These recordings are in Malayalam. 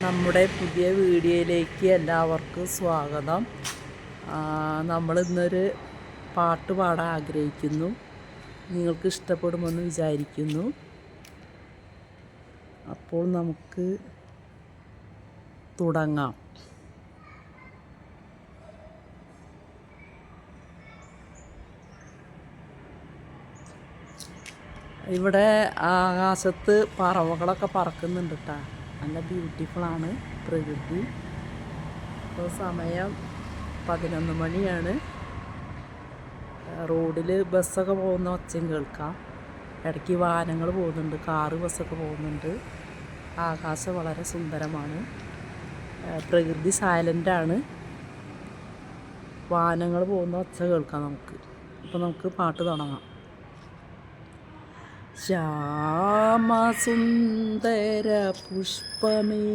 നമ്മുടെ പുതിയ വീഡിയോയിലേക്ക് എല്ലാവർക്കും സ്വാഗതം. നമ്മളിന്നൊരു പാട്ട് പാടാൻ ആഗ്രഹിക്കുന്നു. നിങ്ങൾക്ക് ഇഷ്ടപ്പെടുമെന്ന് വിചാരിക്കുന്നു. അപ്പോൾ നമുക്ക് തുടങ്ങാം. ഇവിടെ ആകാശത്ത് പറവകളൊക്കെ പറക്കുന്നുണ്ട് കേട്ടോ. നല്ല ബ്യൂട്ടിഫുള്ളാണ് പ്രകൃതി. ഇപ്പോൾ സമയം 11 മണിയാണ്. റോഡിൽ ബസ്സൊക്കെ പോകുന്ന ഒച്ചയും കേൾക്കാം. ഇടയ്ക്ക് വാഹനങ്ങൾ പോകുന്നുണ്ട്, കാറ് ബസ്സൊക്കെ പോകുന്നുണ്ട്. ആകാശം വളരെ സുന്ദരമാണ്. പ്രകൃതി സൈലൻ്റാണ്. വാഹനങ്ങൾ പോകുന്ന ഒച്ച കേൾക്കാം നമുക്ക്. അപ്പോൾ നമുക്ക് പാട്ട് തുടങ്ങാം. ശ്യാമസുന്ദര പുഷ്പമേ,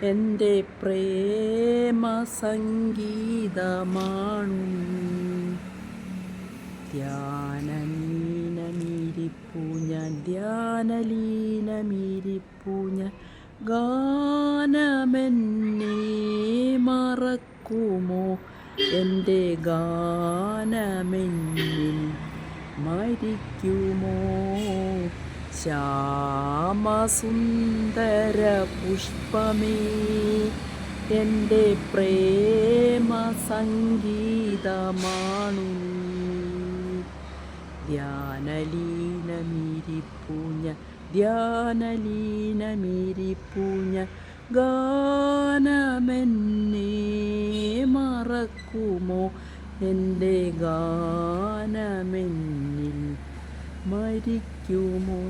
എൻ്റെ പ്രേമ സംഗീതമാണു. ധ്യാനലീനമിരിപ്പു ഞാൻ, ധ്യാനലീനമിരിപ്പു ഞാൻ. ഗാനമെന്നെ മറക്കുമോ, എൻ്റെ ഗാനമെന്നിൽ മരിക്കുമോ? ശ്യാമസുന്ദര പുഷ്പമേ, എൻ്റെ പ്രേമ സംഗീതമാണു. ധ്യാനലീനമിരിപ്പു ഞാൻ, ധ്യാനലീനമിരിപ്പു ഞാൻ. ഗാനമെന്നെ മറക്കുമോ, എൻ്റെ ഗാനമെന്നിൽ മരിക്കുമോ?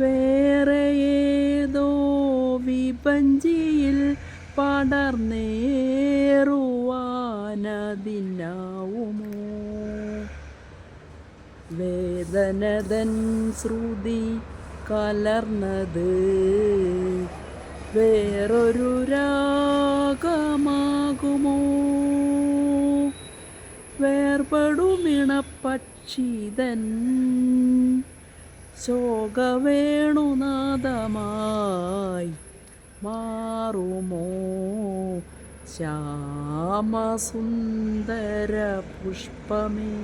വേറെ ഏതോ വിഭജിയിൽ പടർന്നേറുവാനതിനാവുമോ? വേദനതൻ ശ്രുതി കലർന്നത് വേറൊരു രാഗമാകുമോ? വേർപെടുമിണപ്പക്ഷിതൻ ശോകവേണുനാദമായി മാറുമോ? ശ്യാമസുന്ദര പുഷ്പമേ.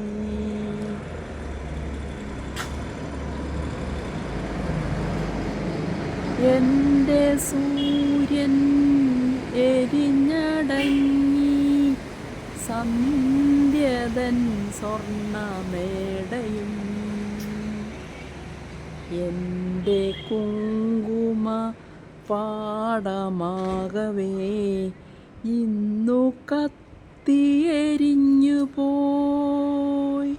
എൻ്റെ സൂര്യൻ എരിഞ്ഞടങ്ങി, സന്ധ്യതൻ സ്വർണ്ണമേടയും. എൻ്റെ കുങ്കുമ പാടമാകവേ ഇന്നു കത്തിയെരിഞ്ഞു പോയി.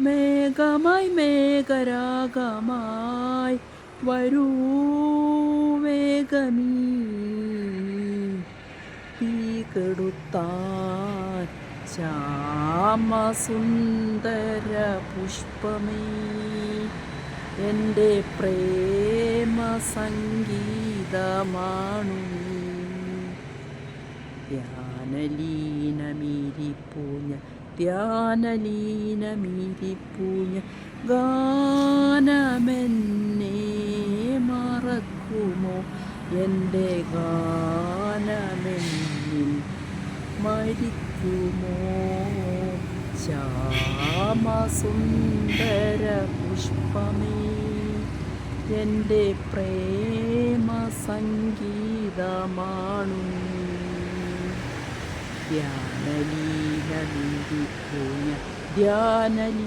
മേഘമായി മേഘരാഗമായി വരൂ വേഗമീ തീ കെടുത്താൻ. ശ്യാമസുന്ദര പുഷ്പമേ, എൻ്റെ പ്രേമ സംഗീതമാണു. ധ്യാനലീനമിരിപ്പു ഞാൻ, ധ്യാനലീനമിരിപ്പു ഞാൻ. ഗാനമെന്നെ മറക്കുമോ, എൻ്റെ ഗാനമെന്നിൽ മരിക്കുമോ? ശ്യാമസുന്ദര പുഷ്പമേ, എൻ്റെ പ്രേമ സംഗീതമാണു. ധ്യാനലീനമിരിപ്പു ഞാൻ, ധ്യാനലീനമിരിപ്പു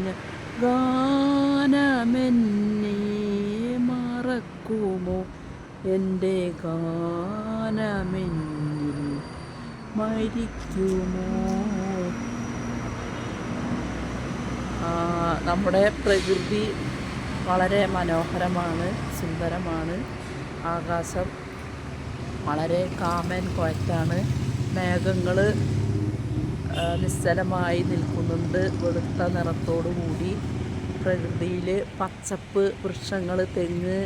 ഞാൻ. ഗാനമെന്നെ മറക്കുമോ, എൻ്റെ ഗാനമെന്നിൽ മരിക്കുമോ? നമ്മുടെ പ്രകൃതി വളരെ മനോഹരമാണ്, സുന്ദരമാണ്. ആകാശം വളരെ കാം ആൻഡ് ക്വയറ്റാണ്. മേഘങ്ങൾ നിശ്ചലമായി നിൽക്കുന്നുണ്ട്, വെളുത്ത നിറത്തോടു കൂടി. പ്രകൃതിയിൽ പച്ചപ്പ്, വൃക്ഷങ്ങൾ, തെങ്ങ്,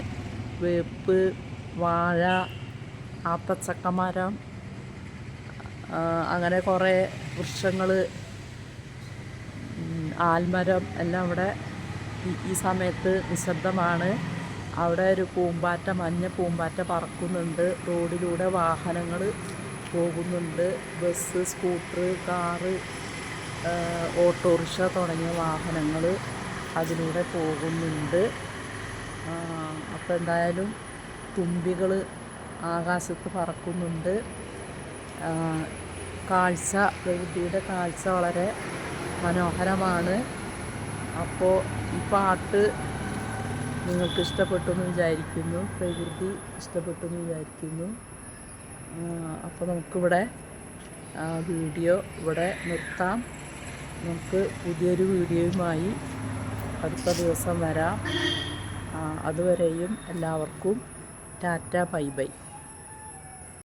വേപ്പ്, വാഴ, ആത്തച്ചക്കമരം, അങ്ങനെ കുറേ വൃക്ഷങ്ങൾ, ആൽമരം എല്ലാം ഇവിടെ ഈ സമയത്ത് നിശബ്ദമാണ്. അവിടെ ഒരു പൂമ്പാറ്റ, മഞ്ഞ പൂമ്പാറ്റ പറക്കുന്നുണ്ട്. റോഡിലൂടെ വാഹനങ്ങൾ പോകുന്നുണ്ട്. ബസ്, സ്കൂട്ടർ, കാറ്, ഓട്ടോറിക്ഷ തുടങ്ങിയ വാഹനങ്ങൾ അതിലൂടെ പോകുന്നുണ്ട്. അപ്പോൾ എന്തായാലും തുമ്പികൾ ആകാശത്ത് പറക്കുന്നുണ്ട്. പ്രകൃതിയുടെ കാഴ്ച വളരെ മനോഹരമാണ്. അപ്പോൾ ഈ പാട്ട് നിങ്ങൾക്ക് ഇഷ്ടപ്പെട്ടു എന്ന് വിചാരിക്കുന്നു. പ്രകൃതി ഇഷ്ടപ്പെട്ടു എന്ന് വിചാരിക്കുന്നു. അപ്പോൾ നമുക്കിവിടെ വീഡിയോ ഇവിടെ നിർത്താം. നമുക്ക് പുതിയൊരു വീഡിയോയുമായി അടുത്ത ദിവസം വരാം. അതുവരെയും എല്ലാവർക്കും ടാറ്റ, ബൈ ബൈ.